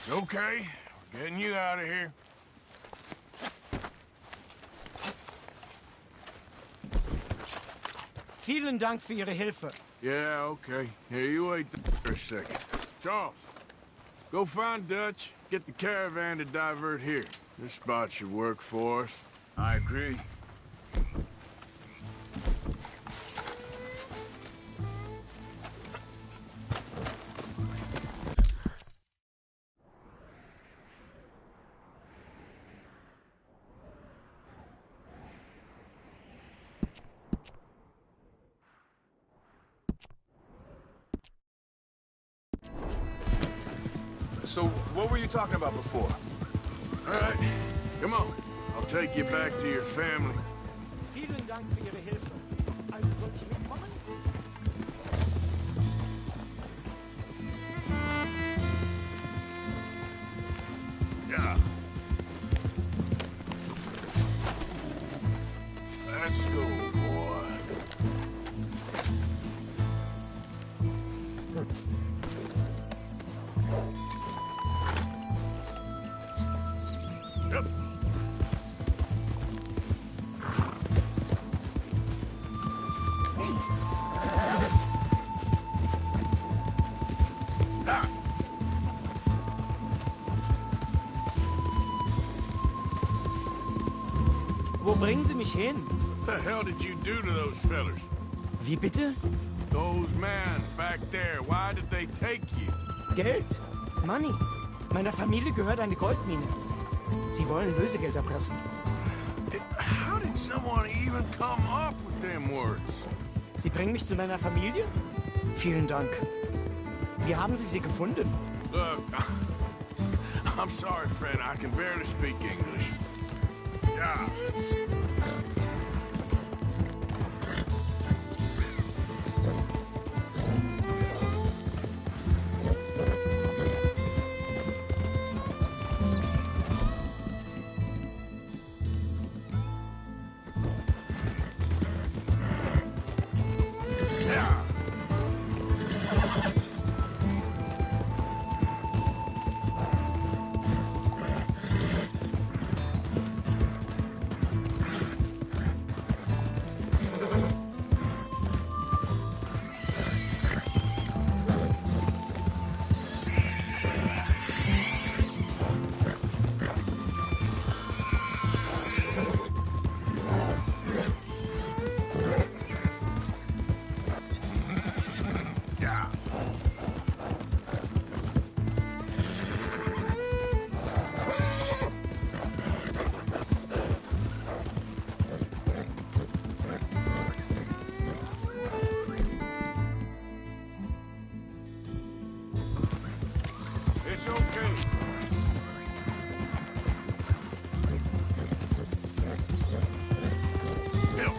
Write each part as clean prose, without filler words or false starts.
It's okay. We're getting you out of here. Vielen Dank für Ihre Hilfe. Yeah, okay. Here, you wait there for a second. Charles, go find Dutch. Get the caravan to divert here. This spot should work for us. I agree. So, what were you talking about before? All right, come on. I'll take you back to your family. Vielen Dank für Ihre Hilfe. Also soll ich mitkommen? Yeah. Let's go, boy. Yep. Wo bringen Sie mich hin? What the hell did you do to those fellers? Wie bitte? Those men back there, why did they take you? Geld? Money. Meiner Familie gehört eine Goldmine. Sie wollen Lösegeld erpressen. How did someone even come up with them words? Sie bringen mich zu meiner Familie? Vielen Dank. Wie haben Sie sie gefunden? Look, I'm sorry, friend. I can barely speak English. Yeah. It's okay. Bill.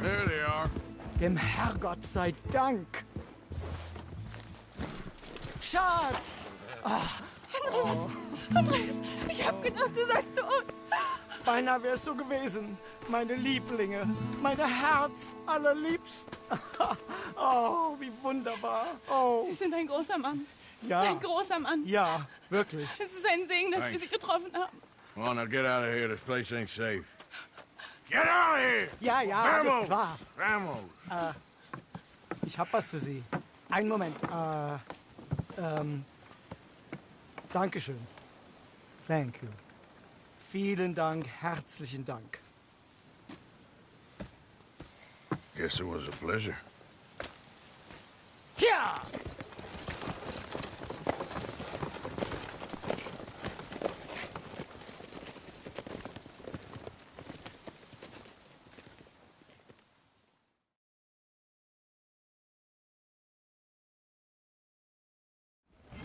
There they are. Dem Herrgott sei Dank. Schatz! Andreas, ich hab gedacht, du seist tot. Beinahe wärst du gewesen. Meine Lieblinge. Meine Herz allerliebsten. Oh, wie wunderbar. Oh. Sie sind ein großer Mann. Ja. Ein großer Mann. Ja, wirklich. Es ist ein Segen, dass wir Sie getroffen haben. Come on, now get out of here. This place ain't safe. Get out of here! Ja, ja, alles klar. Vamos! Ich hab was für Sie. Einen Moment. Dankeschön. Thank you. Vielen Dank, herzlichen Dank. Guess it was a pleasure. Ja!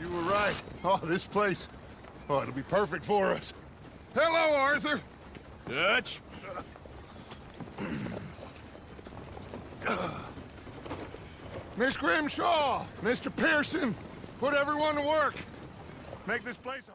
You were right. Oh, this place. Oh, it'll be perfect for us. Hello, Arthur. Dutch. Miss Grimshaw, Mr. Pearson, put everyone to work. Make this place a...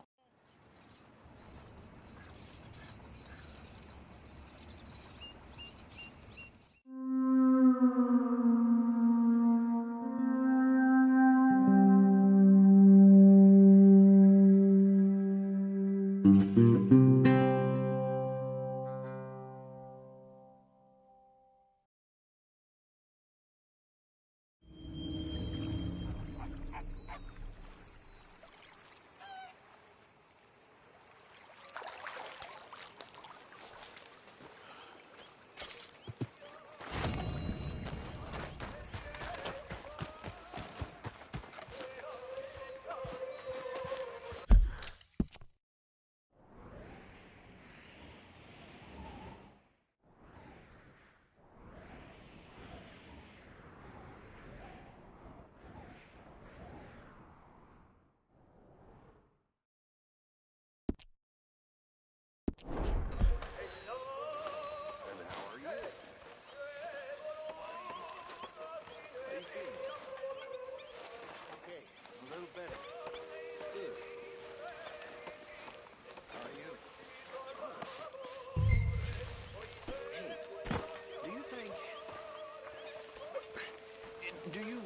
Do you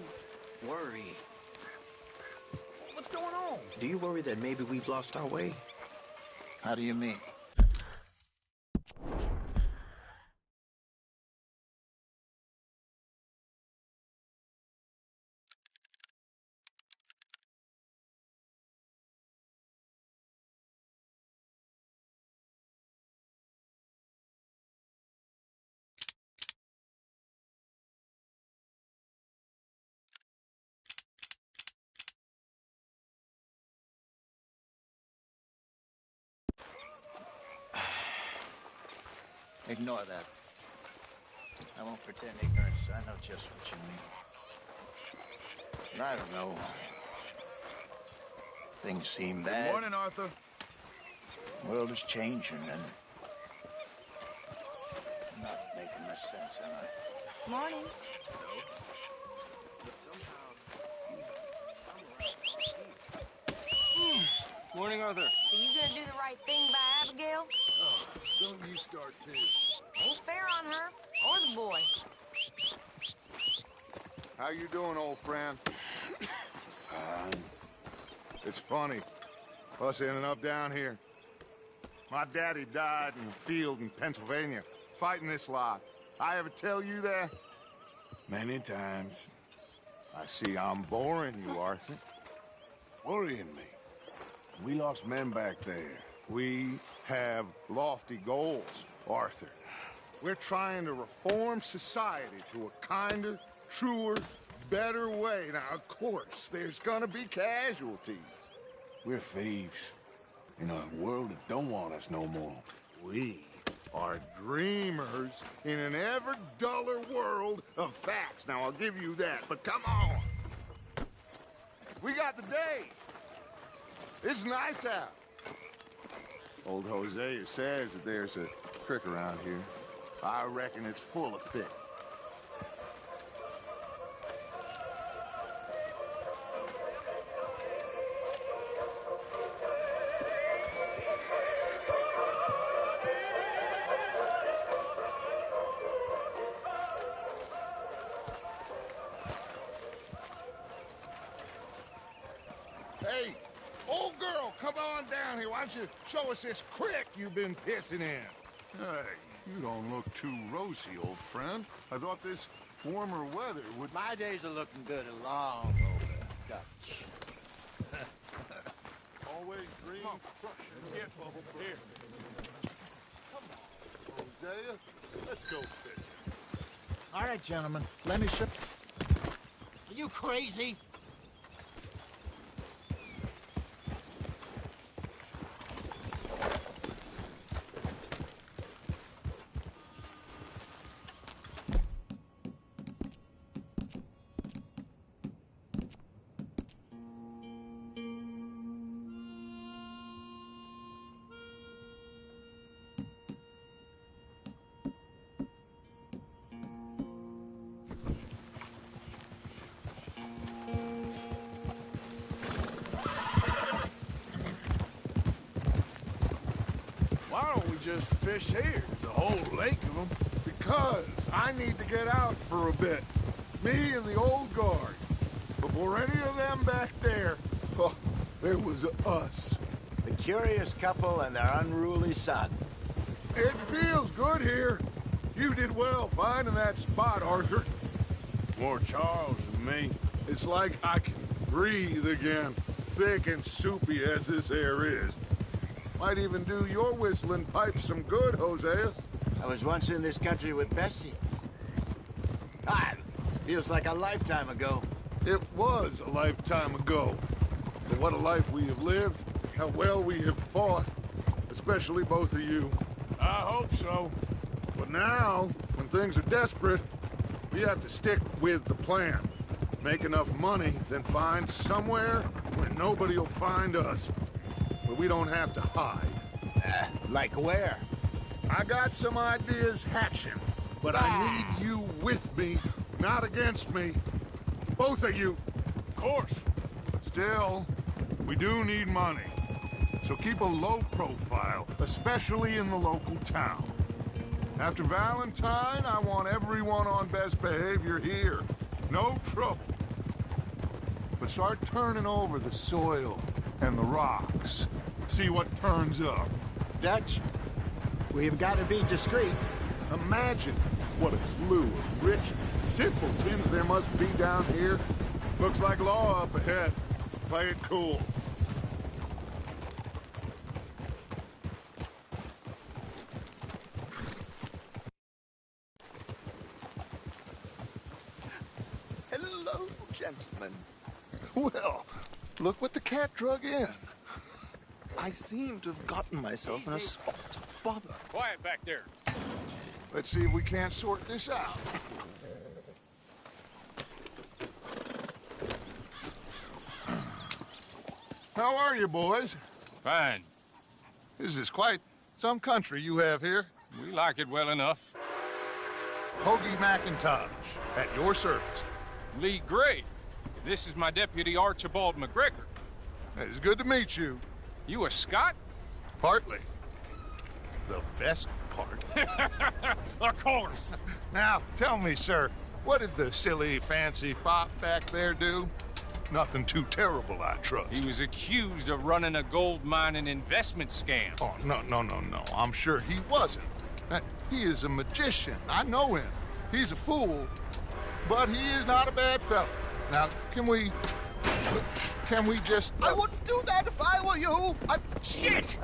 worry? What's going on? Do you worry that maybe we've lost our way? How do you mean? Ignore that. I won't pretend ignorance. I know just what you mean. I don't know. Things seem bad. Good morning, Arthur. The world is changing and not making much sense, am I? Morning. Morning, Arthur. So you gonna do the right thing by Abigail? Don't you start, too. Ain't fair on her or the boy. How you doing, old friend? Fine. It's funny. Us ending up down here. My daddy died in the field in Pennsylvania, fighting this lot. I ever tell you that? Many times. I see I'm boring you, Arthur. Worrying me. We lost men back there. We have lofty goals, Arthur. We're trying to reform society to a kinder, truer, better way. Now, of course, there's gonna be casualties. We're thieves. In a world that don't want us no more. We are dreamers in an ever duller world of facts. Now, I'll give you that, but come on. We got the day. It's nice out. Old Hosea says that there's a creek around here. I reckon it's full of fish. Hey, old girl, come on down here. Why don't you show us this creek you've been pissing in? Hey, you don't look too rosy, old friend. I thought this warmer weather would... My days are looking good and long over. Dutch. Always dream fresh. Let's get Bubble. Here. Hosea, let's go fishing. All right, gentlemen, let me show... Are you crazy? just fish here? There's a whole lake of them. Because I need to get out for a bit. Me and the old guard. Before any of them back there, oh, there was us. The curious couple and their unruly son. It feels good here. You did well finding that spot, Arthur. More Charles than me. It's like I can breathe again, thick and soupy as this air is. Might even do your whistling pipes some good, Hosea. I was once in this country with Bessie. Feels like a lifetime ago. It was a lifetime ago. But what a life we have lived, how well we have fought, especially both of you. I hope so. But now, when things are desperate, we have to stick with the plan. Make enough money, then find somewhere where nobody will find us. Where we don't have to hide. Like where? I got some ideas hatching, but I need you with me, not against me. Both of you. Of course. Still, we do need money. So keep a low profile, especially in the local town. After Valentine, I want everyone on best behavior here. No trouble. But start turning over the soil and the rocks. See what turns up. Dutch, we've got to be discreet. Imagine what a slew of rich simpletons there must be down here. Looks like law up ahead. Play it cool. Hello, gentlemen. Well, look what the cat drug in. I seem to have gotten myself in a spot of bother. Quiet back there. Let's see if we can't sort this out. How are you, boys? Fine. This is quite some country you have here. We like it well enough. Hoagie McIntosh, at your service. Lee Gray. This is my deputy Archibald McGregor. It's good to meet you. You a Scot? Partly. The best part. Of course. Now, tell me, sir, what did the silly, fancy fop back there do? Nothing too terrible, I trust. He was accused of running a gold mining investment scam. Oh, no. I'm sure he wasn't. He is a magician. I know him. He's a fool, but he is not a bad fellow. Now, can we just... I wouldn't do that if I were you. Shit!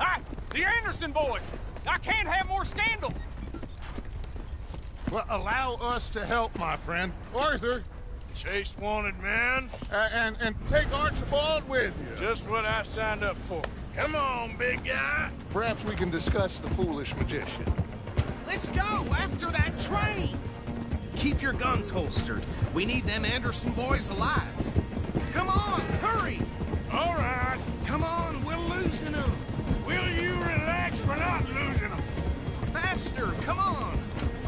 The Anderson boys! I can't have more scandal! Well, allow us to help, my friend. Arthur! Chase wanted man. And take Archibald with you. Just what I signed up for. Come on, big guy. Perhaps we can discuss the foolish magician. Let's go after that train. Keep your guns holstered. We need them Anderson boys alive. Come on, hurry. All right. Come on, we're losing them. Will you relax? We're not losing them. Faster, come on.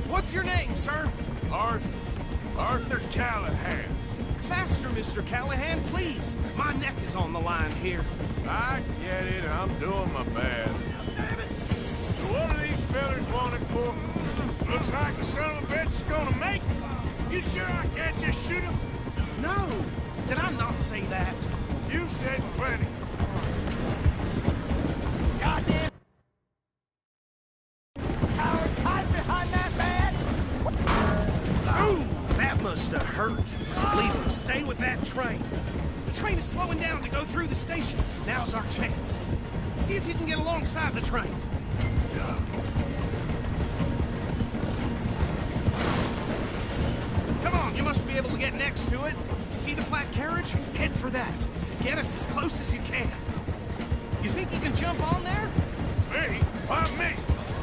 What's your name, sir? Arthur Callahan. Faster, Mr. Callahan, please. My neck is on the line here. I get it. I'm doing my best. So what are these fellers wanted for? Looks like the son of a bitch is gonna make it. You sure I can't just shoot him? No, did I not say that? You said plenty. Goddamn cowards, hide behind that badge! Ooh, that must have hurt. Leave them, stay with that train. The train is slowing down to go through the station. Now's our chance. See if you can get alongside the train. Yeah. Come on, you must be able to get next to it. See the flat carriage? Head for that. Get us as close as you can. You think you can jump on there? Me? Why me?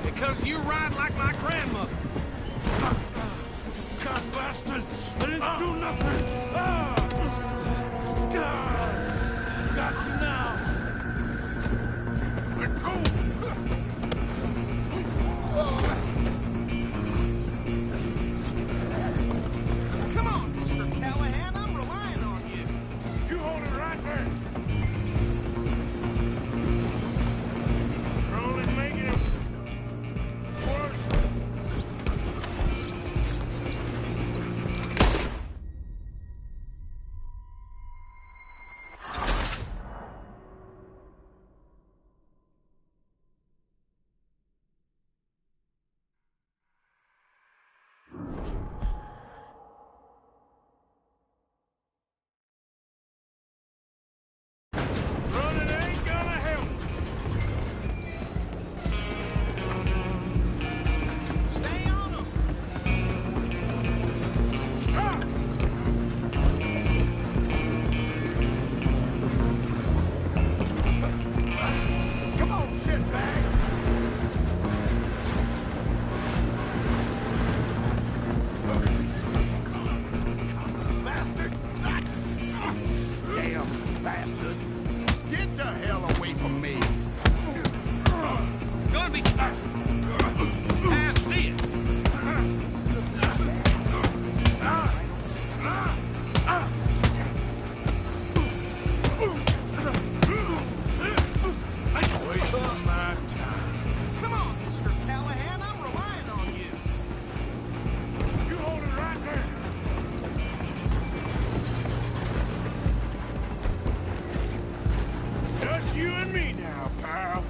Because you ride like my grandmother. God bastard! I didn't do nothing! Got you now! Let go! Come on, Mr. Callahan, I'm relying on you. You hold it right there! We're only making it bastard! Get the hell away from me! Gonna be... Have this! Wasting my time. Come on, Mr. Callahan, I'm relying on you. You hold it right there. Just you and me now, pal.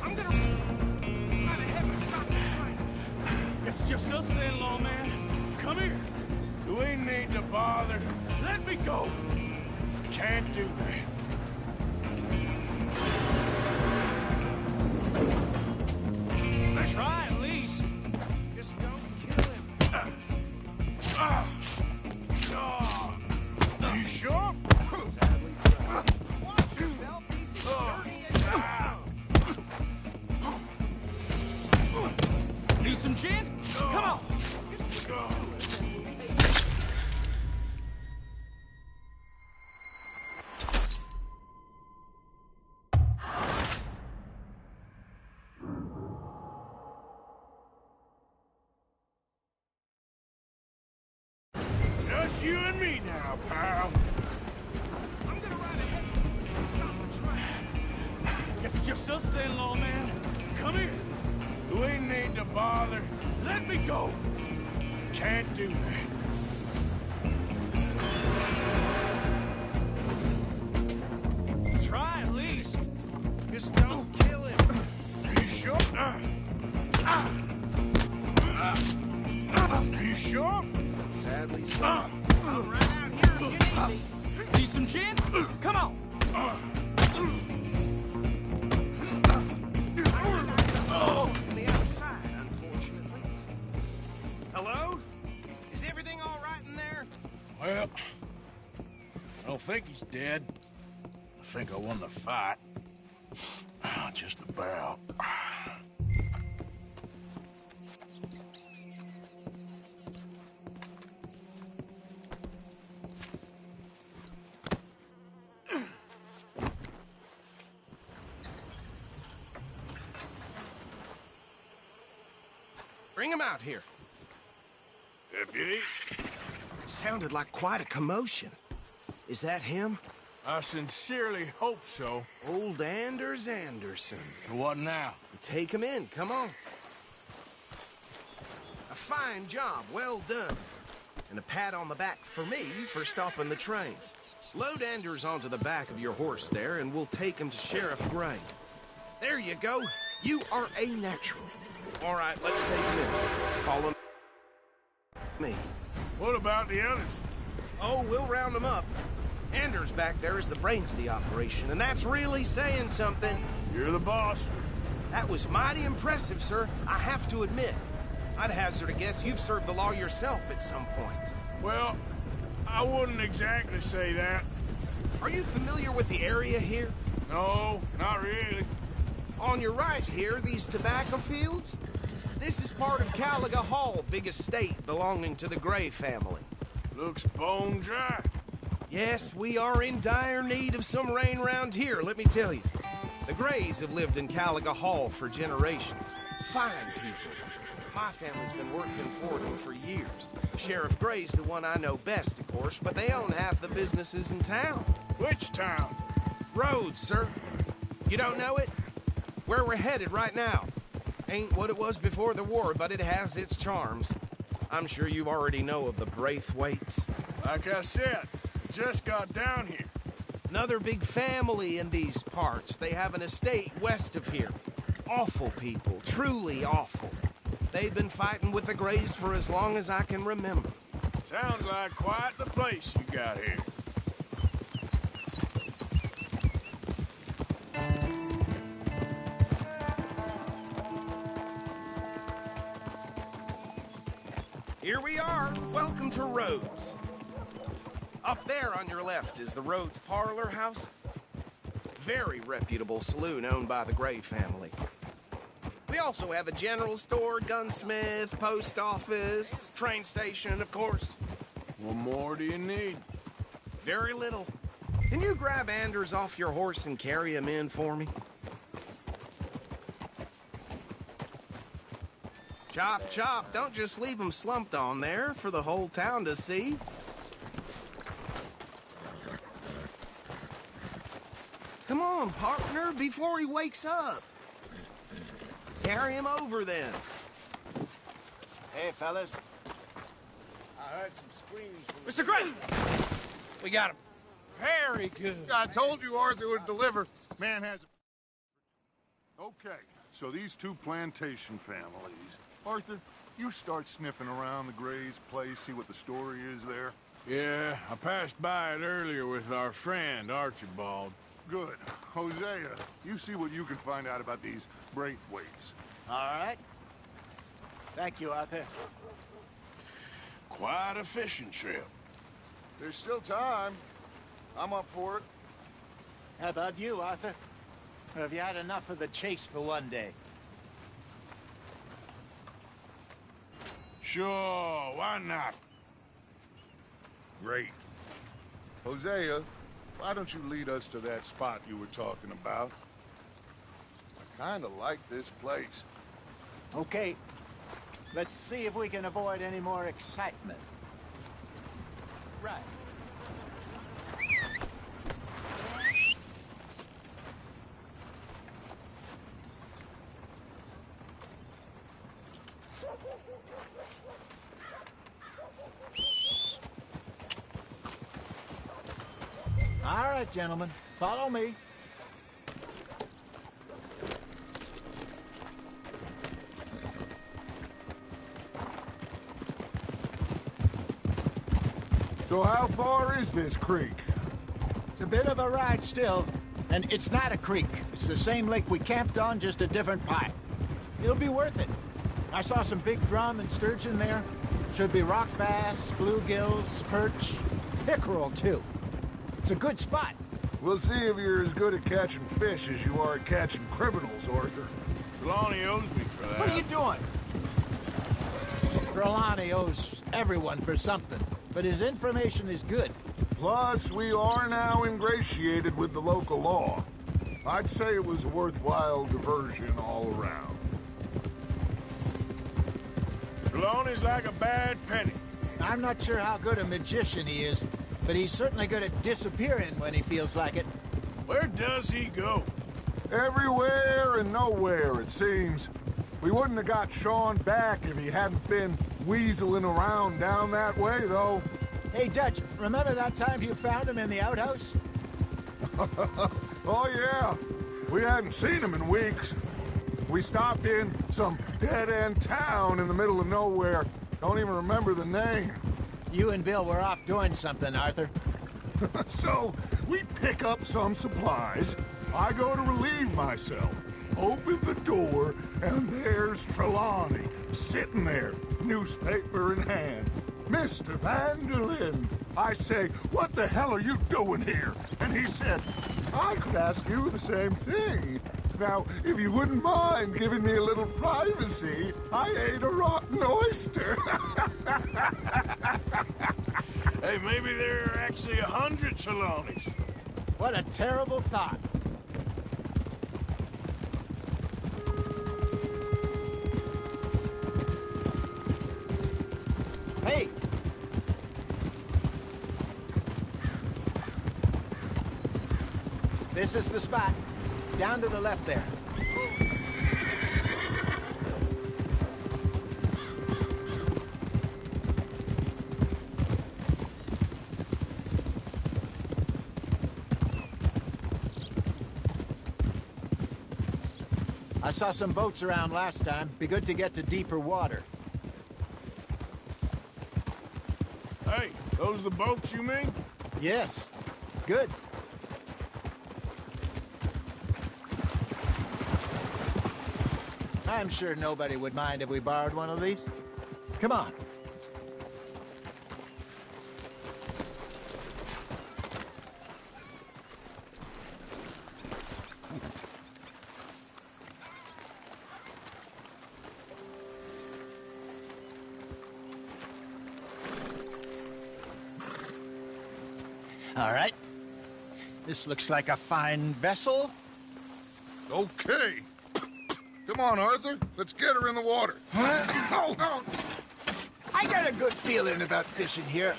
I'm gonna... By the heavens, stop the train. It's just us then, lawman. Come here. Do we need to bother? Let me go. Can't do that. Try at least. Just don't kill him. You sure? Watch yourself, he's dirty as... Need some gin? Come on. Just you and me now, pal. I'm gonna ride ahead and stop the train. It's just us then, lawman. Come here. Do we need to bother? Let me go. Can't do that. Try at least. Just don't kill him. Are you sure? Are you sure? Sadly, so. I'll ride out here if you need me. Need some gin? Come on. On the outside, unfortunately. Hello? Is everything all right in there? Well, I don't think he's dead. I think I won the fight. Just about. Bring him out here. Deputy? Sounded like quite a commotion. Is that him? I sincerely hope so. Old Anders Anderson. What now? Take him in, come on. A fine job, well done. And a pat on the back for me for stopping the train. Load Anders onto the back of your horse there, and we'll take him to Sheriff Gray. There you go. You are a natural. All right, let's take him in. Follow me. What about the others? Oh, we'll round them up. Anders back there is the brains of the operation, and that's really saying something. You're the boss. That was mighty impressive, sir. I have to admit. I'd hazard a guess you've served the law yourself at some point. Well, I wouldn't exactly say that. Are you familiar with the area here? No, not really. On your right here, these tobacco fields? This is part of Caliga Hall, big estate belonging to the Gray family. Looks bone dry. Yes, we are in dire need of some rain round here, let me tell you. The Grays have lived in Caliga Hall for generations. Fine people. My family's been working for them for years. Sheriff Gray's the one I know best, of course, but they own half the businesses in town. Which town? Rhodes, sir. You don't know it? Where we're headed right now. Ain't what it was before the war, but it has its charms. I'm sure you already know of the Braithwaites. Like I said, just got down here. Another big family in these parts. They have an estate west of here. Awful people, truly awful. They've been fighting with the Grays for as long as I can remember. Sounds like quite the place you got here. Here we are. Welcome to Rhodes. Up there on your left is the Rhodes Parlor House. Very reputable saloon owned by the Gray family. We also have a general store, gunsmith, post office, train station, of course. What more do you need? Very little. Can you grab Anders off your horse and carry him in for me? Chop, chop. Don't just leave him slumped on there for the whole town to see. Come on, partner, before he wakes up. Carry him over, then. Hey, fellas. I heard some screams from Mr. Gray! We got him. Very good. I told you Arthur would deliver. Man has... Okay, so these two plantation families. Arthur, you start sniffing around the Gray's place, see what the story is there. Yeah, I passed by it earlier with our friend, Archibald. Good. Hosea, you see what you can find out about these Braithwaites. All right. Thank you, Arthur. Quite a fishing trip. There's still time. I'm up for it. How about you, Arthur? Or have you had enough of the chase for one day? Sure, why not? Great. Hosea, why don't you lead us to that spot you were talking about? I kinda like this place. Okay. Let's see if we can avoid any more excitement. Right. All right, gentlemen. Follow me. So how far is this creek? It's a bit of a ride still, and it's not a creek. It's the same lake we camped on, just a different pipe. It'll be worth it. I saw some big drum and sturgeon there. Should be rock bass, bluegills, perch, pickerel too. It's a good spot. We'll see if you're as good at catching fish as you are at catching criminals, Arthur. Trelawney owes me for that. What are you doing? Trelawney owes everyone for something, but his information is good. Plus, we are now ingratiated with the local law. I'd say it was a worthwhile diversion all around. Trelawney's like a bad penny. I'm not sure how good a magician he is, but he's certainly good at disappearing when he feels like it. Where does he go? Everywhere and nowhere, it seems. We wouldn't have got Sean back if he hadn't been weaseling around down that way, though. Hey, Dutch, remember that time you found him in the outhouse? Oh, yeah. We hadn't seen him in weeks. We stopped in some dead-end town in the middle of nowhere. Don't even remember the name. You and Bill were off doing something, Arthur. So, we pick up some supplies. I go to relieve myself. Open the door, and there's Trelawney, sitting there, newspaper in hand. Mr. Vanderlyn. I say, what the hell are you doing here? And he said, I could ask you the same thing. Now, if you wouldn't mind giving me a little privacy, I ate a rotten oyster. Hey, maybe there are actually 100 Trelawneys. What a terrible thought. Hey! This is the spot. Down to the left there. I saw some boats around last time. Be good to get to deeper water. Hey, those the boats you mean? Yes. Good. I'm sure nobody would mind if we borrowed one of these. Come on. All right. This looks like a fine vessel. Okay. Come on, Arthur. Let's get her in the water. Oh. I got a good feeling about fishing here.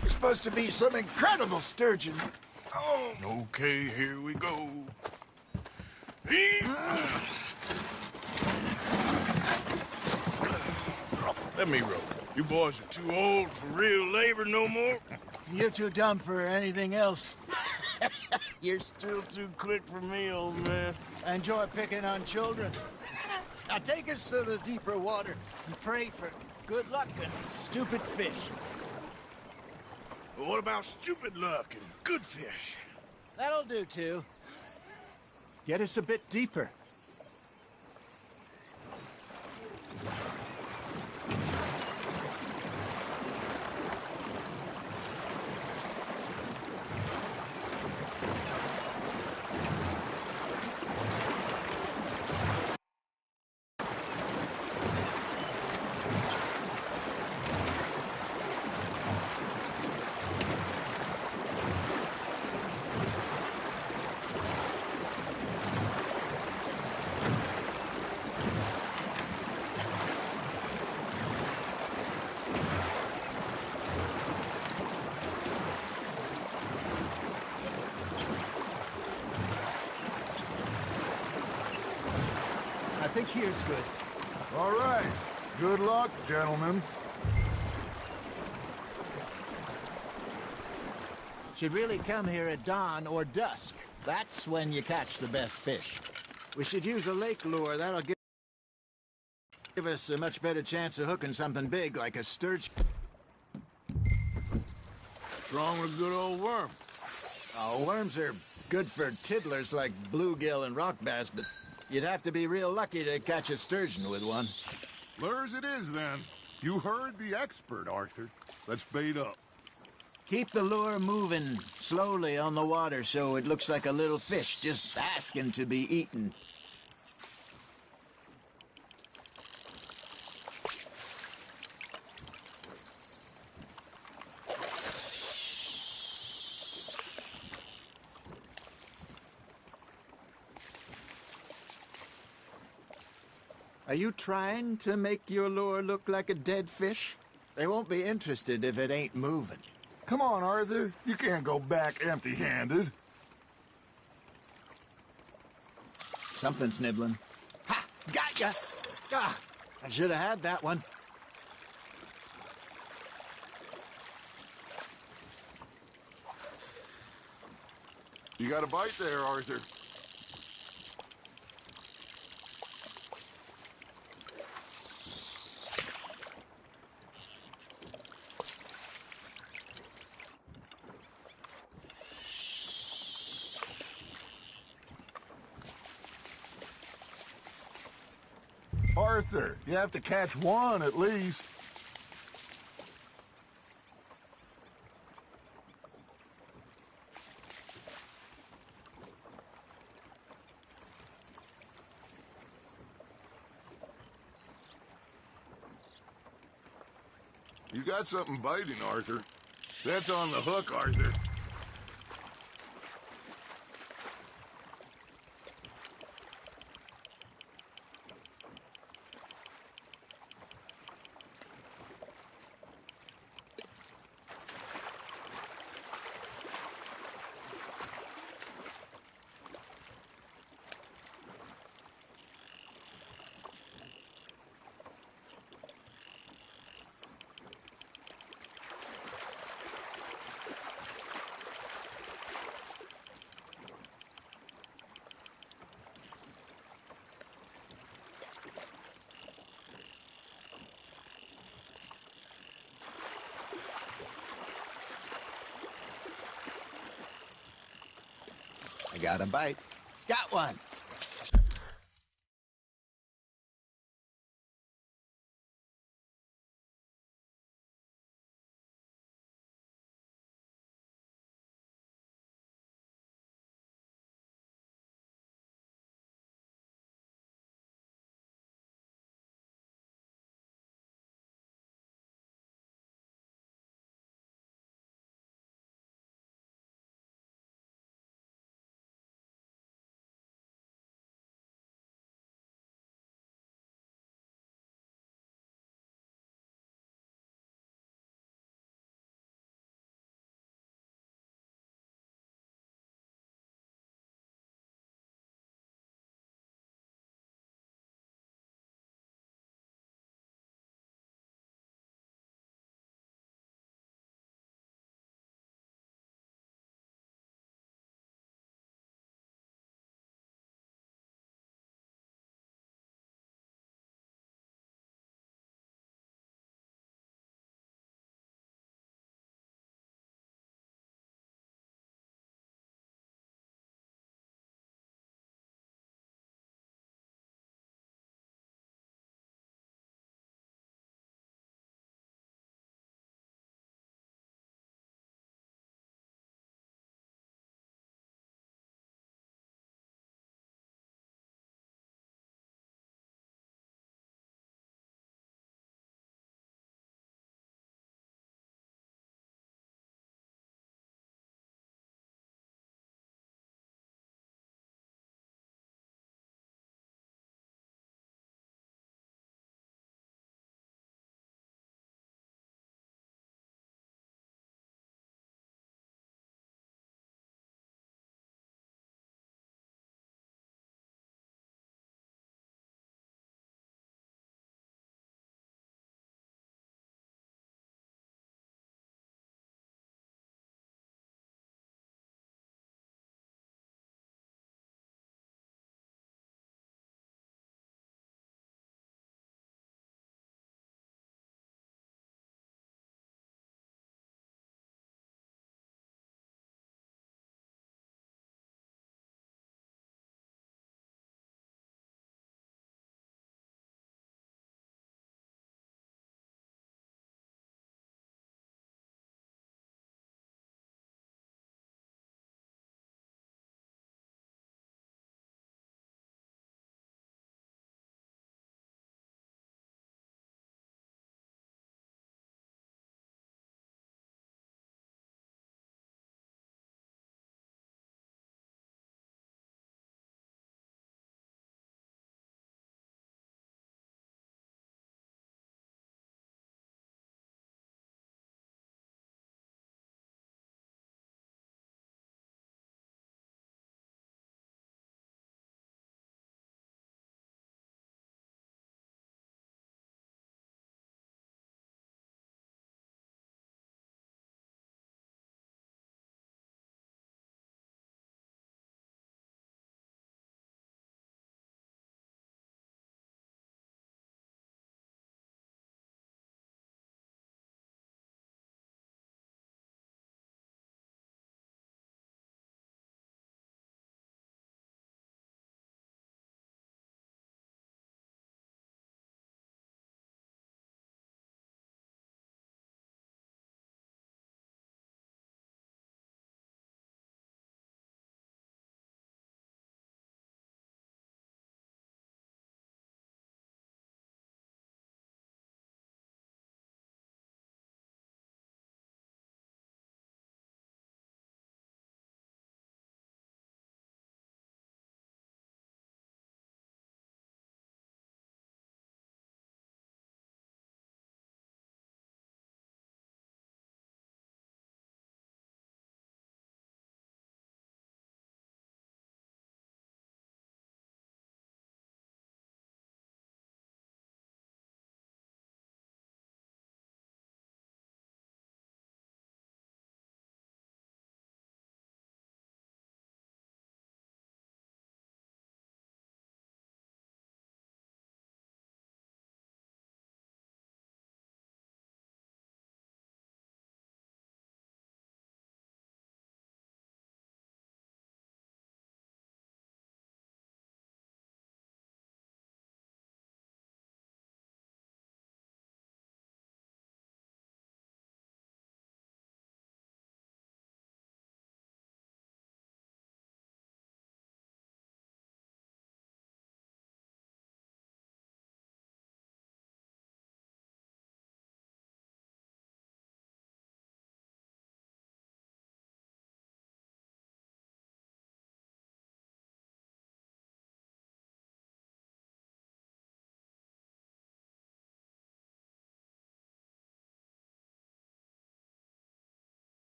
There's supposed to be some incredible sturgeon. Oh. Okay, here we go. Let me row. You boys are too old for real labor no more. You're too dumb for anything else. You're still too quick for me, old man. I enjoy picking on children. Now take us to the deeper water and pray for good luck and stupid fish. Well, what about stupid luck and good fish? That'll do, too. Get us a bit deeper. I think here's good. All right. Good luck, gentlemen. Should really come here at dawn or dusk. That's when you catch the best fish. We should use a lake lure. That'll give us a much better chance of hooking something big like a sturgeon. What's wrong with a good old worm? Oh, worms are good for tiddlers like bluegill and rock bass, but you'd have to be real lucky to catch a sturgeon with one. Lures it is, then. You heard the expert, Arthur. Let's bait up. Keep the lure moving slowly on the water so it looks like a little fish just asking to be eaten. Are you trying to make your lure look like a dead fish? They won't be interested if it ain't moving. Come on, Arthur. You can't go back empty-handed. Something's nibbling. Ha! Got ya! Ah, I should have had that one. You got a bite there, Arthur. Arthur, you have to catch one at least. You got something biting, Arthur. That's on the hook, Arthur. I got a bite. Got one.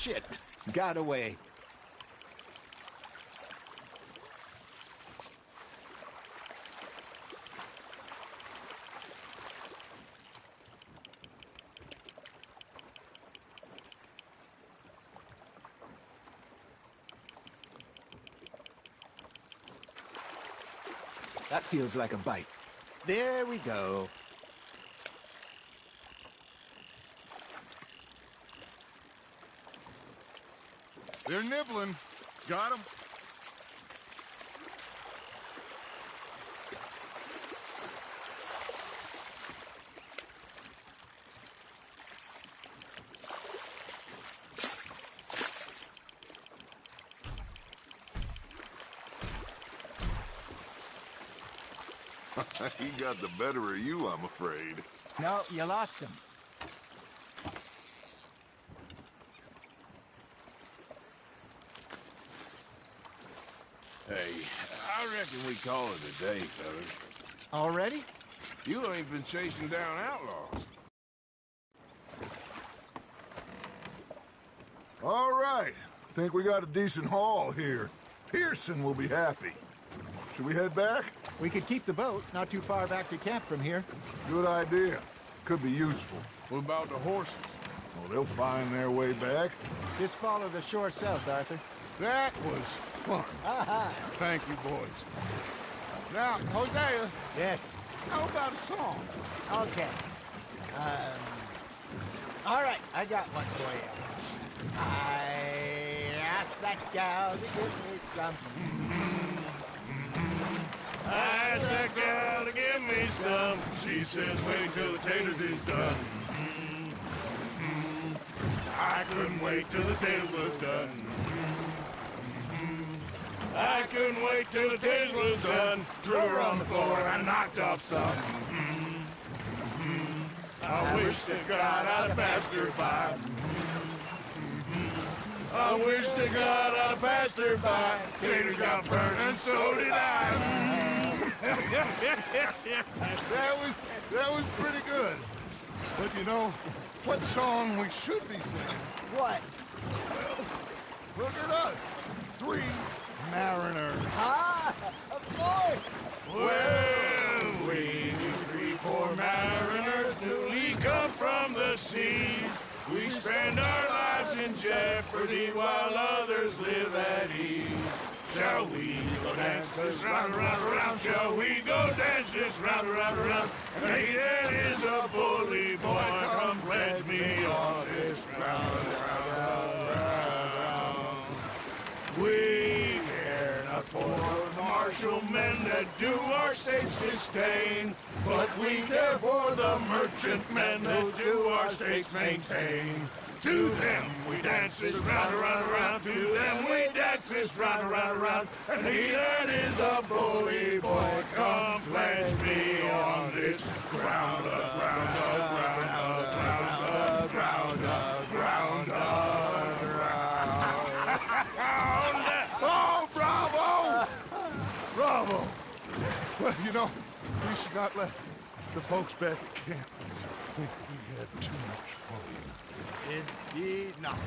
shit. Got away. That feels like a bite. There we go. They're nibbling. Got 'em. He got the better of you, I'm afraid. No, you lost him. Hey, I reckon we call it a day, fellas. Already? You ain't been chasing down outlaws. All right. Think we got a decent haul here. Pearson will be happy. Should we head back? We could keep the boat not too far back to camp from here. Good idea. Could be useful. What about the horses? Well, they'll find their way back. Just follow the shore south, Arthur. That was fun. Thank you, boys. Now, Hosea, Yes. how about a song? Okay. All right, I got one for you. I asked that gal to give me some. I asked that gal to give me some. She says, wait till the taters is done. I couldn't wait till the taters was done. I couldn't wait till the taters was done. Threw her on the floor and knocked off some. I wish to God I'd passed her by. I wish to God I passed her by. Taters got burned and so did I. That was pretty good. But you know, what song we should be singing? What? Look at us. 3 mariners. Ah, of course. Well, we 3 poor mariners newly come from the seas. We spend our lives in jeopardy while others live at ease. Shall we go dance this round, round, round? Shall we go dance this round, round, round? Hey, that is a bully boy. Come pledge me on this round, round, round. We care not for the martial men that do our states disdain, but we care for the merchant men that do our states maintain. To them we dance this round, round, round. To them we dance this round, round, round. And he that is a bully boy, come pledge me on this ground up, ground up, ground up, ground up, ground up, ground up, ground up. Oh, bravo! Bravo! Well, you know, we should not let the folks back at camp think that we had too much fun. Indeed not.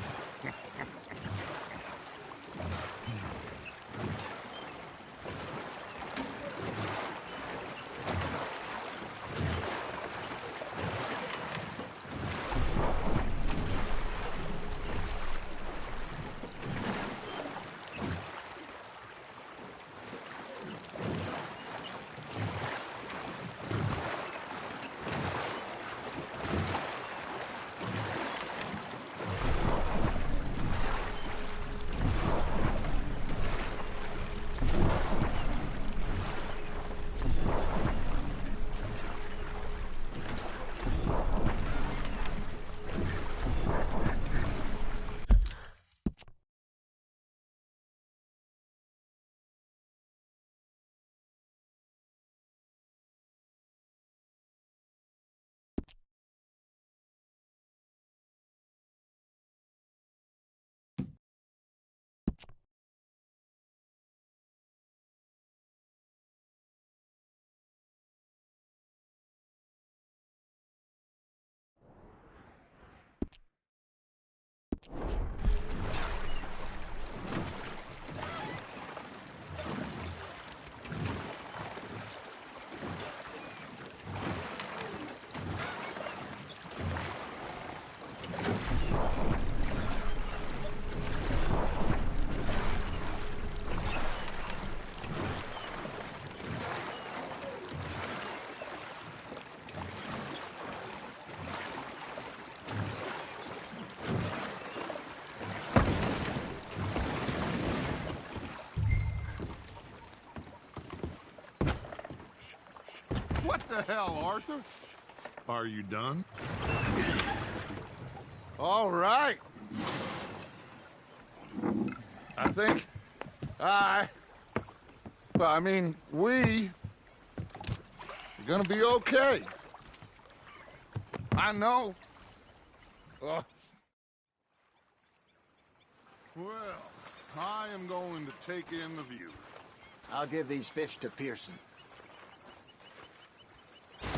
the hell, Arthur? Are you done? All right. I think we're gonna be okay. I know. Well, I am going to take in the view. I'll give these fish to Pearson. You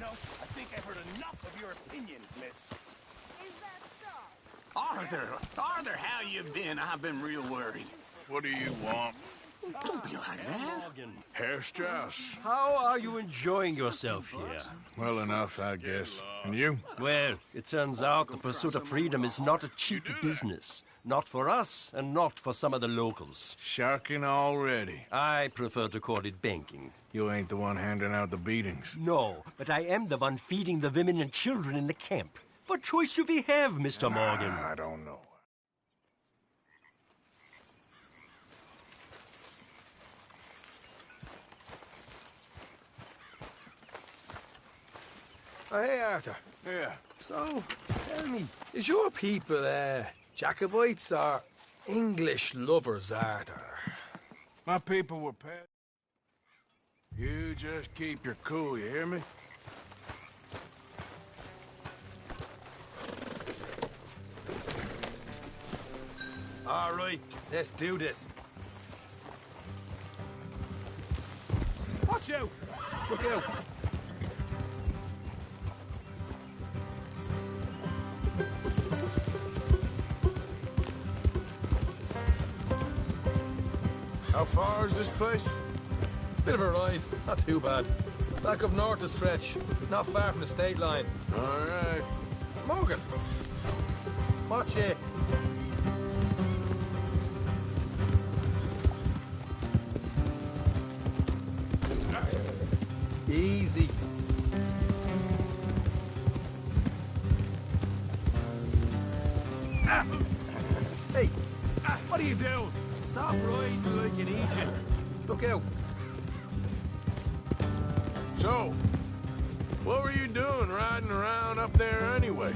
know, I think I've heard enough of your opinions, miss. Is that so? Arthur, how you been? I've been real worried. What do you want? Don't be like that. Herr Strauss. How are you enjoying yourself here? Well enough, I guess. And you? Well, it turns out the pursuit of freedom is not a cheap business. Not for us, and not for some of the locals. Sharking already. I prefer to call it banking. You ain't the one handing out the beatings. No, but I am the one feeding the women and children in the camp. What choice do we have, Mr. Morgan? I don't know. Oh, hey, Arthur. Yeah. So, tell me, is your people, Jacobites or English lovers, Arthur? My people were pet. You just keep your cool, you hear me? All right, let's do this. Watch out! Look out! How far is this place? It's a bit of a ride, not too bad. Back up north a stretch, not far from the state line. All right. Morgan, watch it. Easy. Hey, what are you doing? Stop riding like an Egypt. Look out. So, what were you doing riding around up there anyway?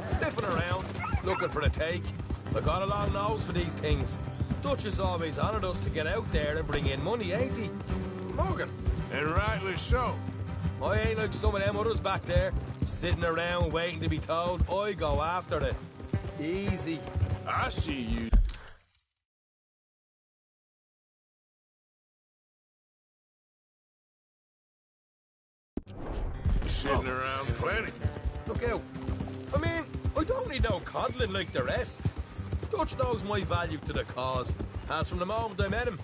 Sniffing around, looking for a take. I got a lot of nose for these things. Dutch is always honoured us to get out there and bring in money, ain't he? Morgan. And rightly so. I ain't like some of them others back there, sitting around waiting to be told. I go after it. Easy. I see you. Sitting around plenty. Look out. I mean, I don't need no coddling like the rest. Dutch knows my value to the cause, as from the moment I met him.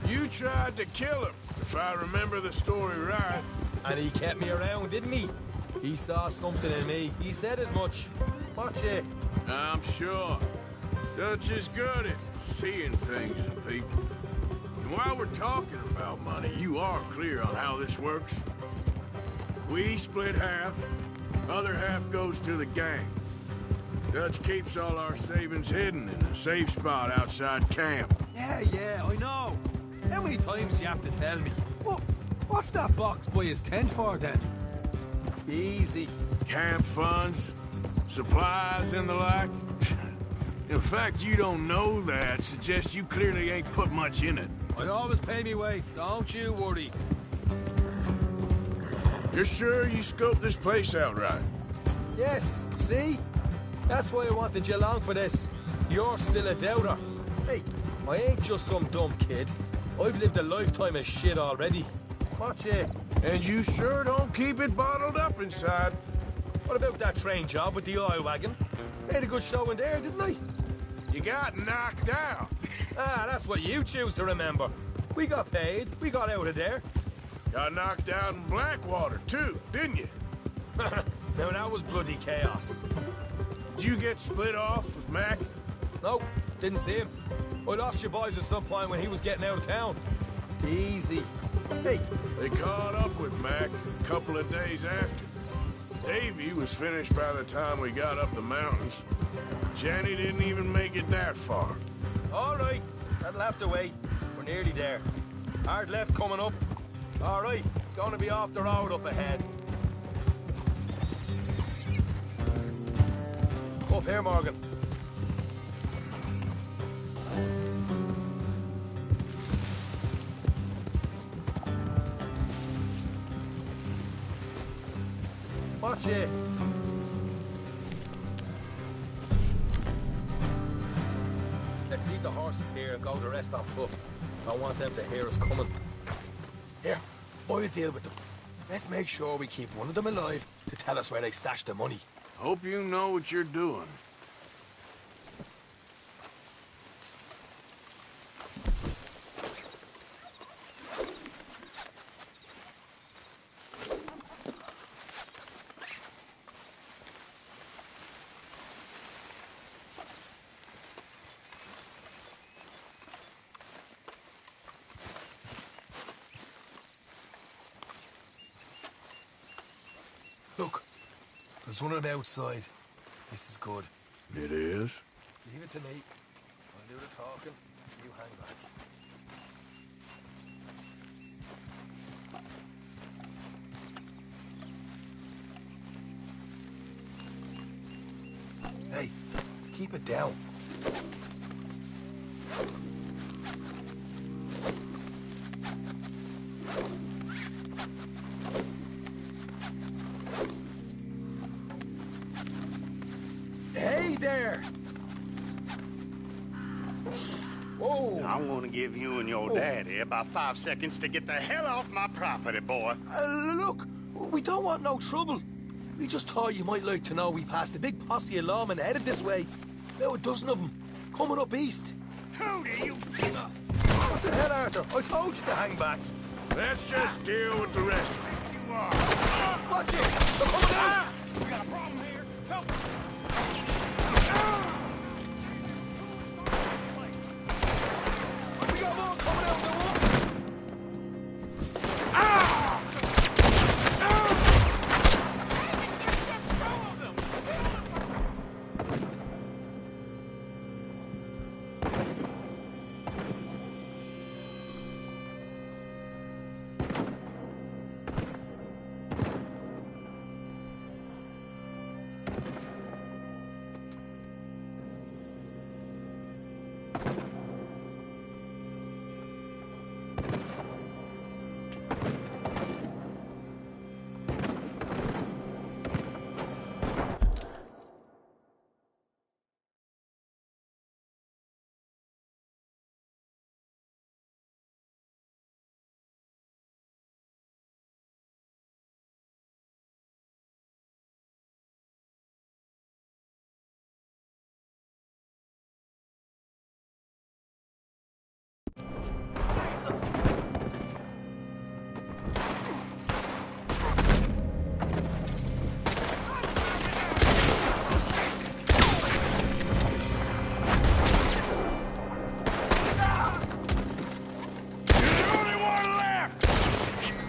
You tried to kill him, if I remember the story right. And he kept me around, didn't he? He saw something in me. He said as much. Watch it. I'm sure. Dutch is good at seeing things in people. And while we're talking about money, you are clear on how this works? We split half, other half goes to the gang. Dutch keeps all our savings hidden in a safe spot outside camp. Yeah, I know. How many times you have to tell me? What's that box by his tent for, then? Easy. Camp funds, supplies, and the like. In fact, you don't know that suggests you clearly ain't put much in it. I always pay me way, don't you worry. You're sure you scoped this place out right? Yes, see? That's why I wanted you along for this. You're still a doubter. Hey, I ain't just some dumb kid. I've lived a lifetime of shit already. Watch it. And you sure don't keep it bottled up inside. What about that train job with the oil wagon? Made a good show in there, didn't I? You got knocked out. Ah, that's what you choose to remember. We got paid. We got out of there. Got knocked out in Blackwater, too, didn't you? Now that was bloody chaos. Did you get split off with Mac? No, didn't see him. I lost your boys at some point when he was getting out of town. Easy. Hey. They caught up with Mac a couple of days after. Davy was finished by the time we got up the mountains. Jenny didn't even make it that far. All right, that'll have to wait. We're nearly there. Hard left coming up. All right, it's going to be off the road up ahead. Up here, Morgan. Watch it. Let's leave the horses here and go the rest on foot. I want them to hear us coming. Here, I'll deal with them. Let's make sure we keep one of them alive to tell us where they stashed the money. Hope you know what you're doing. Look, there's one on the outside. This is good. It is? Leave it to me. I'll do the talking. You hang back. Hey, keep it down. Hey there! Whoa! I'm gonna give you and your daddy about 5 seconds to get the hell off my property, boy. Look, we don't want no trouble. We just thought you might like to know we passed a big posse of lawmen headed this way. About a dozen of them, coming up east. Cody, you... What the hell, Arthur? I told you to hang back. Let's just deal with the rest of it. You are. Watch it! They're coming out! We got a problem here. Help! We got more coming out, go up!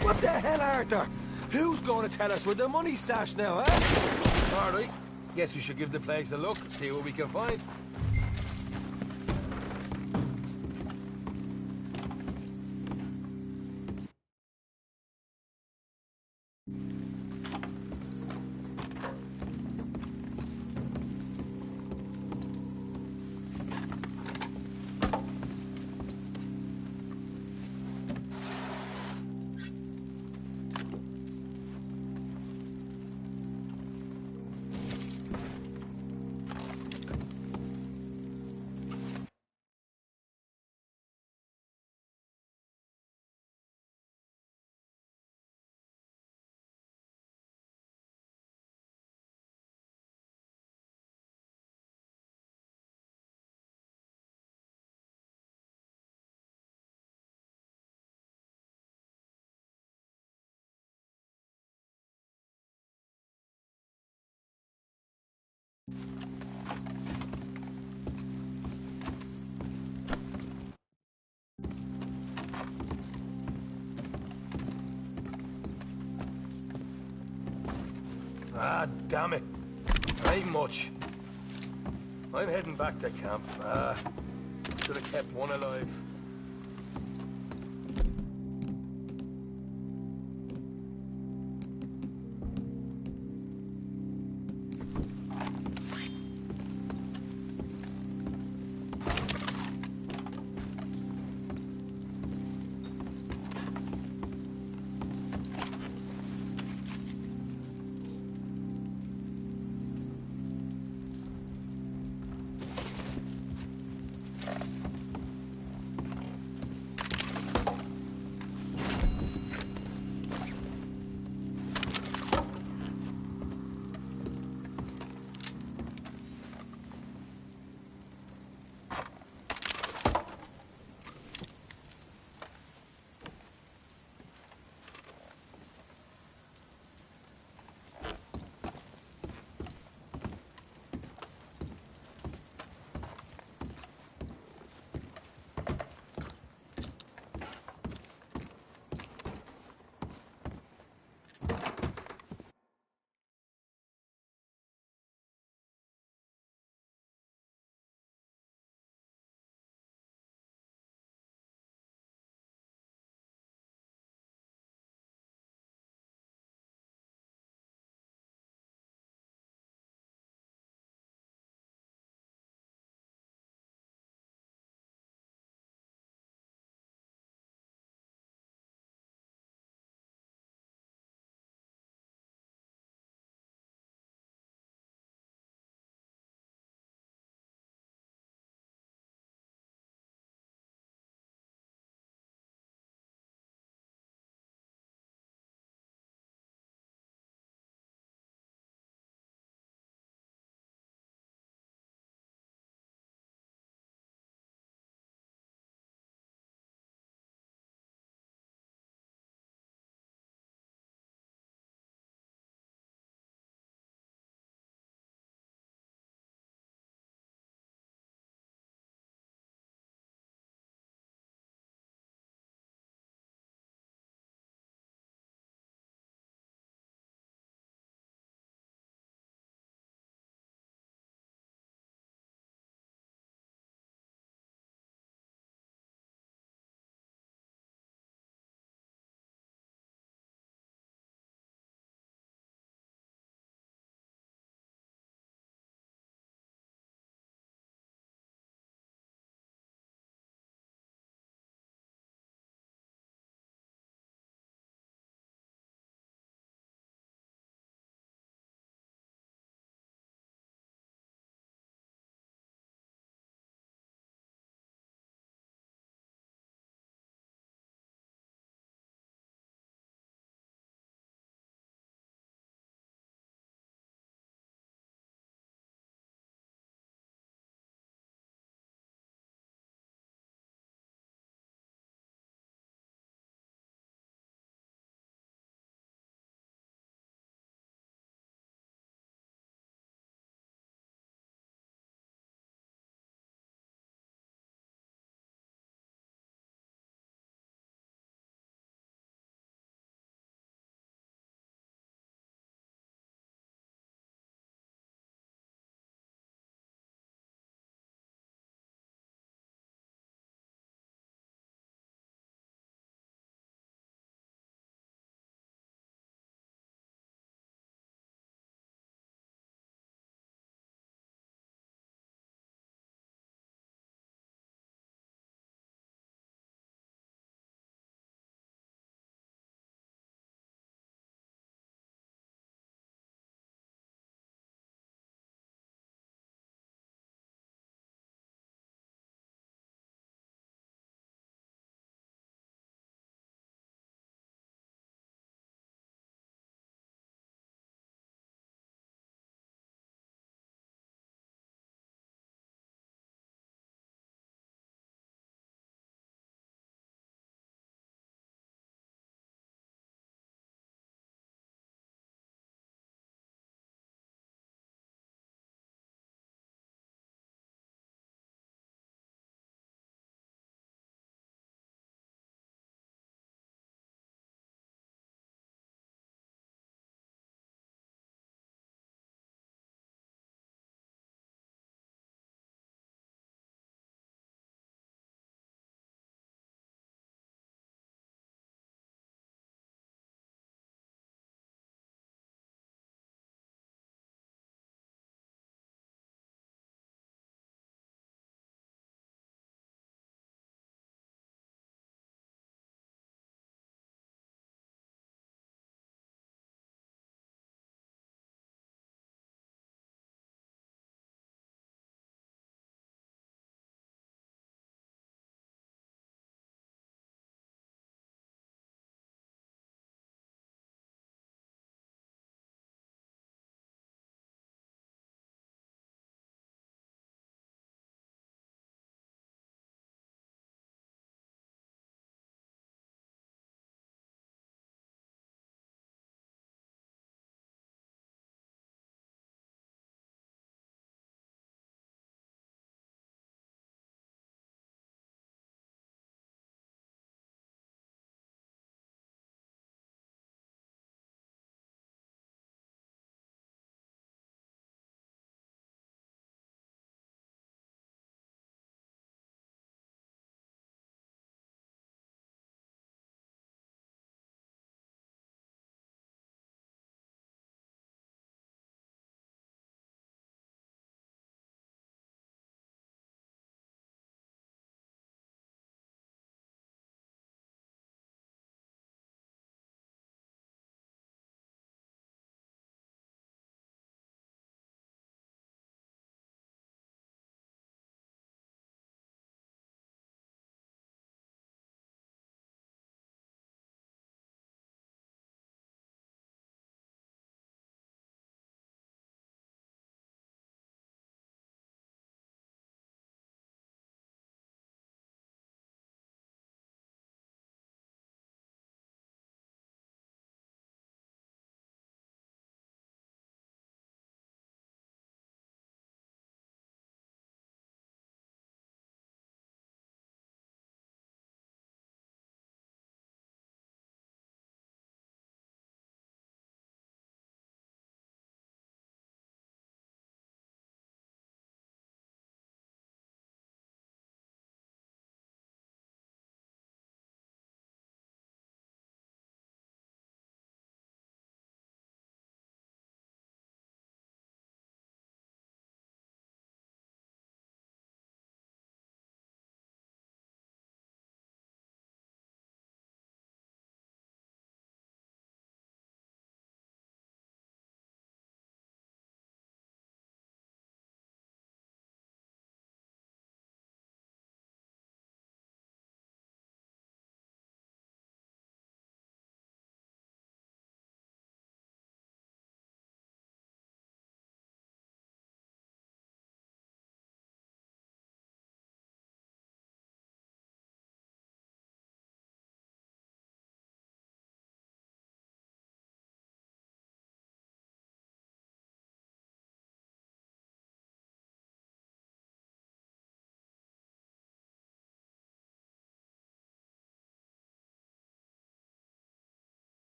What the hell, Arthur? Who's going to tell us where the money's stashed now, huh? All right. Guess we should give the place a look, see what we can find. Ah, damn it. Ain't much. I'm heading back to camp. Should have kept one alive.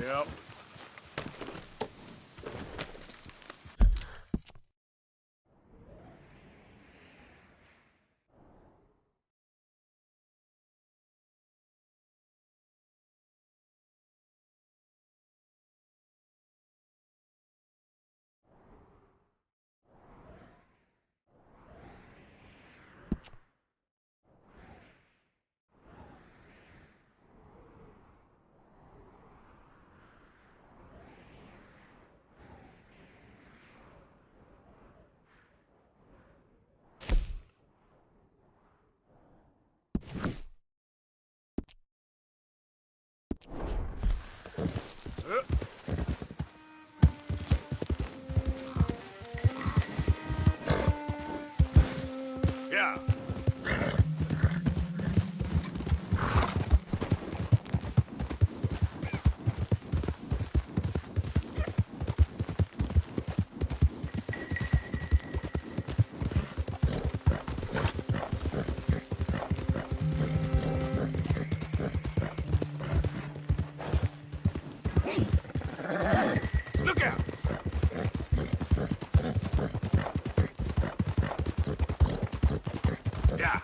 Yep. Yeah. Look out! Yeah.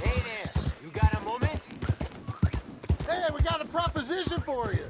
Hey there, you got a moment? Hey, we got a proposition for you.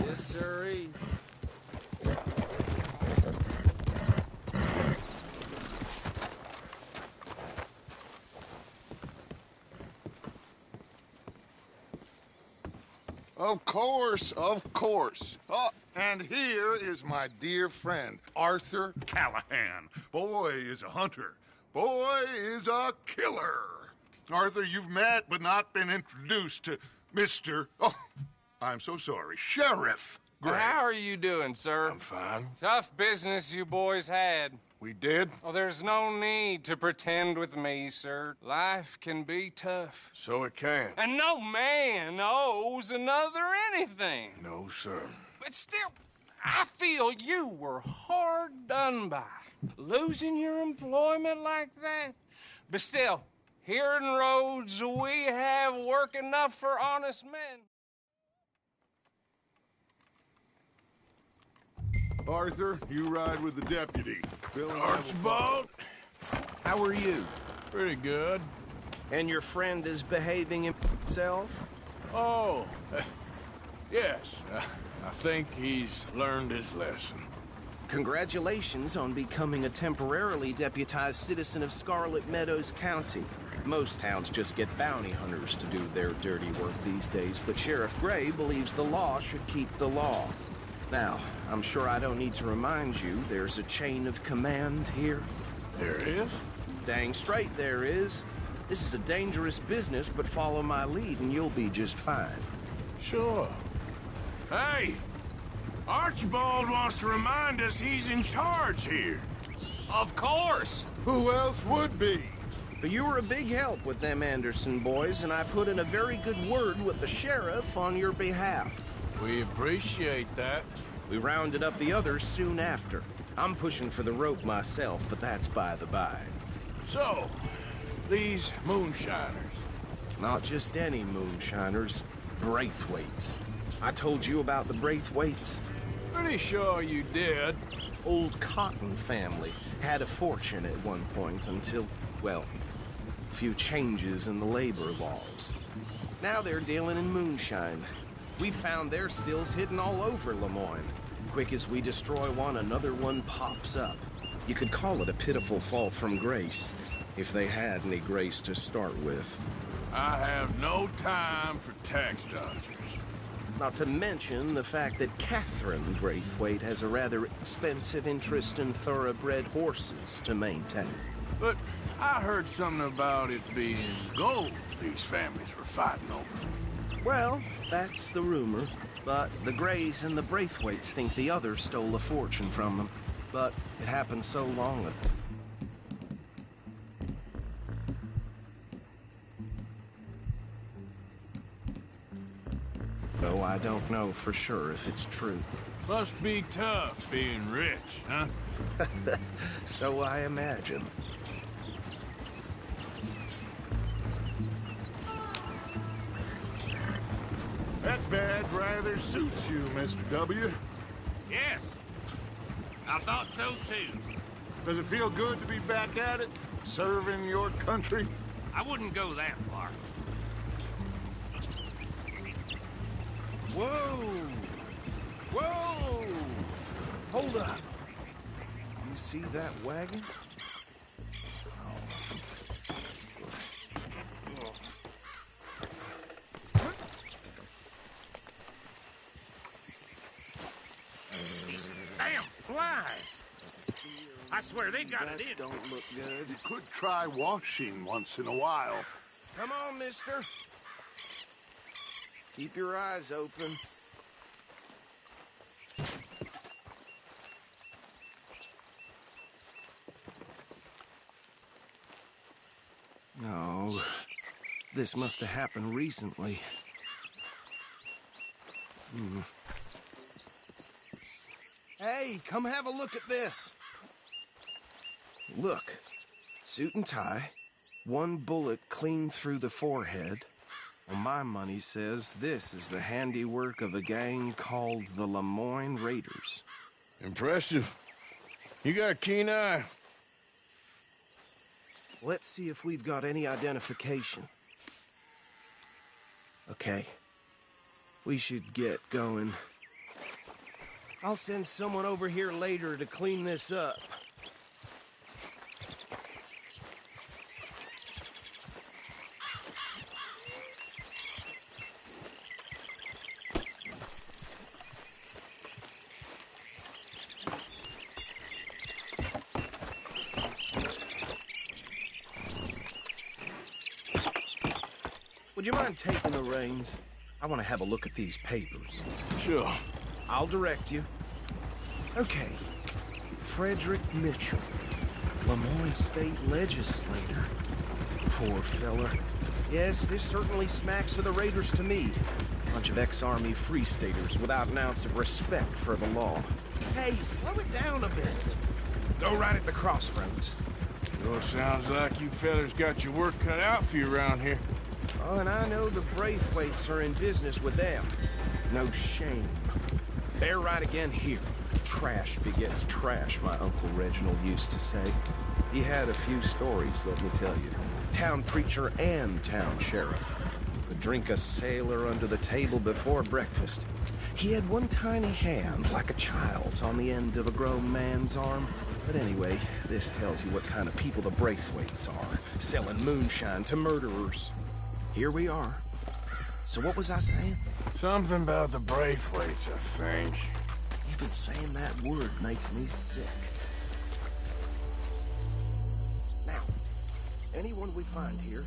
Yes, sirree. Of course, of course. Oh, and here is my dear friend, Arthur Callahan. Boy is a hunter. Boy is a killer. Arthur, you've met but not been introduced to Mr. Oh, I'm so sorry, Sheriff Gray. How are you doing, sir? I'm fine. Tough business you boys had. We did? Oh, there's no need to pretend with me, sir. Life can be tough. So it can. And no man owes another anything. No, sir. But still, I feel you were hard done by. Losing your employment like that. But still, here in Rhodes, we have work enough for honest men. Arthur, you ride with the deputy. Bill and I will Archibald, how are you? Pretty good. And your friend is behaving himself? Oh, yes. I think he's learned his lesson. Congratulations on becoming a temporarily deputized citizen of Scarlet Meadows County. Most towns just get bounty hunters to do their dirty work these days, but Sheriff Gray believes the law should keep the law. Now, I'm sure I don't need to remind you there's a chain of command here. There is? Dang straight there is. This is a dangerous business, but follow my lead and you'll be just fine. Sure. Hey! Archibald wants to remind us he's in charge here. Of course! Who else would be? But you were a big help with them Anderson boys, and I put in a very good word with the sheriff on your behalf. We appreciate that. We rounded up the others soon after. I'm pushing for the rope myself, but that's by the by. So, these moonshiners. Not just any moonshiners, Braithwaites. I told you about the Braithwaites. Pretty sure you did. Old Cotton family had a fortune at one point until, well, A few changes in the labor laws. Now they're dealing in moonshine. We found their stills hidden all over Lemoyne. Quick as we destroy one, another one pops up. You could call it a pitiful fall from grace, if they had any grace to start with. I have no time for tax dodgers. Not to mention the fact that Catherine Braithwaite has a rather expensive interest in thoroughbred horses to maintain. But I heard something about it being gold these families were fighting over. Well, that's the rumor. But the Greys and the Braithwaites think the others stole a fortune from them. But it happened so long ago. Though I don't know for sure if it's true. Must be tough being rich, huh? So I imagine. That badge rather suits you, Mr. W. Yes. I thought so too. Does it feel good to be back at it? Serving your country? I wouldn't go that far. Whoa! Whoa! Hold up. You see that wagon? These damn flies. I swear they got it in. Don't look good. You could try washing once in a while. Come on, mister. Keep your eyes open. No. This must have happened recently. Hey, come have a look at this. Look. Suit and tie. One bullet clean through the forehead. Well, my money says this is the handiwork of a gang called the Lemoyne Raiders. Impressive. You got a keen eye. Let's see if we've got any identification. Okay. We should get going. I'll send someone over here later to clean this up. Would you mind taking the reins? I want to have a look at these papers. Sure. I'll direct you. Okay. Frederick Mitchell, Lemoyne State Legislator. Poor fella. Yes, this certainly smacks of the Raiders to me. Bunch of ex-Army Free Staters without an ounce of respect for the law. Hey, slow it down a bit. Go right at the crossroads. Sure sounds like you fellas got your work cut out for you around here. Oh, and I know the Braithwaites are in business with them. No shame. They're right again here. Trash begets trash, my Uncle Reginald used to say. He had a few stories, let me tell you. Town preacher and town sheriff. Could drink a sailor under the table before breakfast. He had one tiny hand, like a child's, on the end of a grown man's arm. But anyway, this tells you what kind of people the Braithwaites are. Selling moonshine to murderers. Here we are. So what was I saying? Something about the Braithwaites, I think. Even saying that word makes me sick. Now, anyone we find here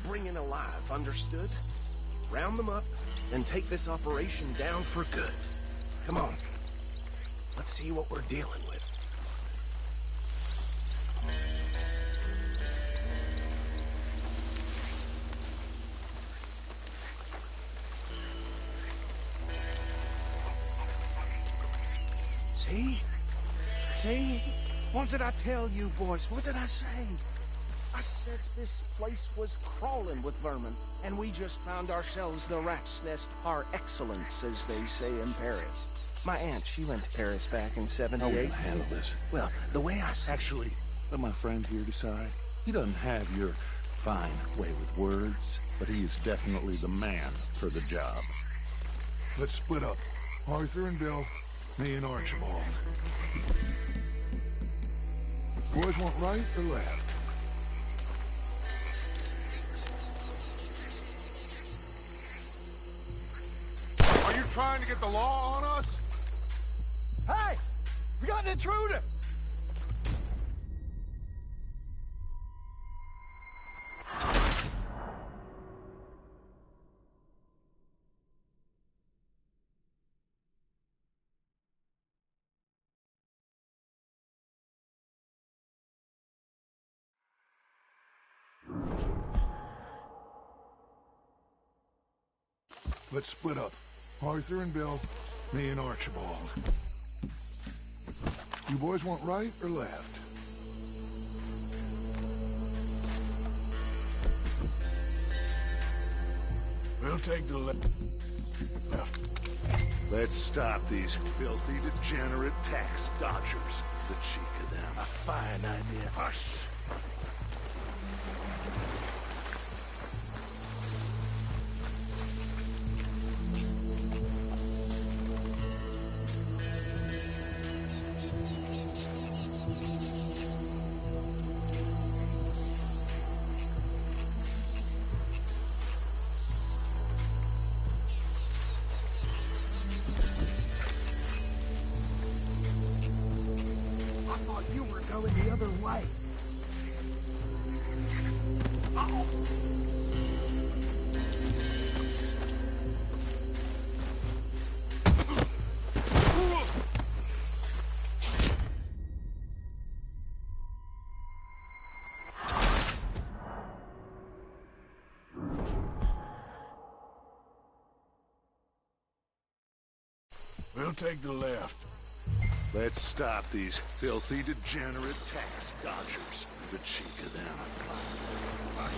bring in alive, understood? Round them up, and take this operation down for good. Come on. Let's see what we're dealing with. See? See? What did I tell you, boys? What did I say? I said this place was crawling with vermin, and we just found ourselves the rat's nest par excellence, as they say in Paris. My aunt, she went to Paris back in '78. How are we gonna handle this? Well, the way I see... Actually, let my friend here decide. He doesn't have your fine way with words, but he is definitely the man for the job. Let's split up. Arthur and Bill, me and Archibald. Boys want right or left? Are you trying to get the law on us? Hey! We got an intruder! Let's split up. Arthur and Bill, me and Archibald. You boys want right or left? We'll take the left. Let's stop these filthy, degenerate tax dodgers. The cheek of them. A fine idea. Hush. You were going the other way. Uh-oh. We'll take the left. Let's stop these filthy, degenerate tax dodgers. The cheek of them. Hush.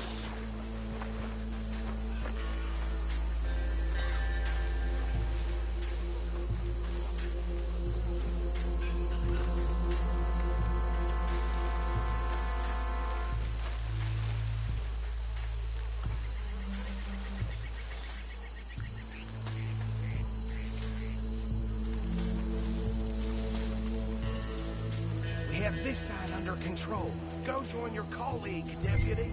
Have this side under control. Go join your colleague, Deputy.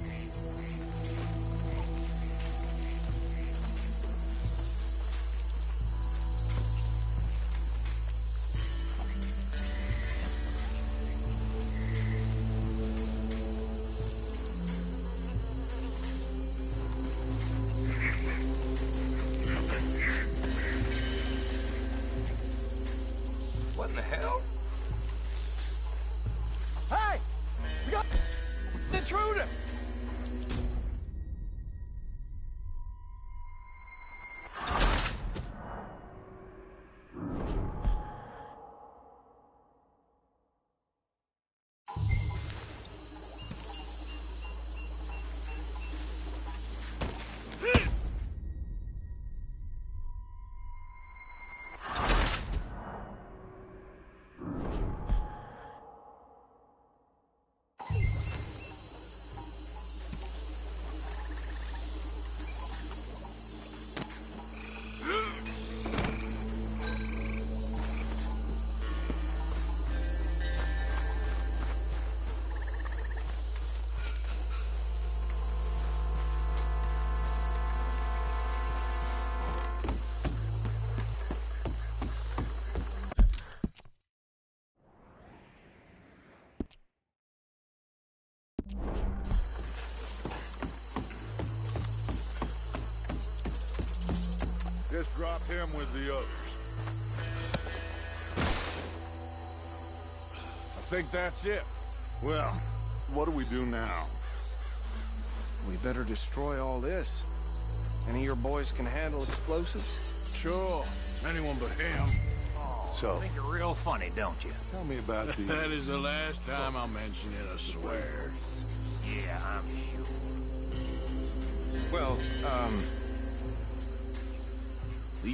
What in the hell? Hey! We got the intruder! drop him with the others. I think that's it. Well, what do we do now? We better destroy all this. Any of your boys can handle explosives? Sure. Anyone but him. So, You think you're real funny, don't you? tell me about the... That is the last time I'll mention it, I swear. Yeah, I'm sure. Well,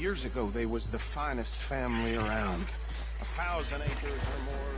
years ago, they was the finest family around. 1,000 acres or more,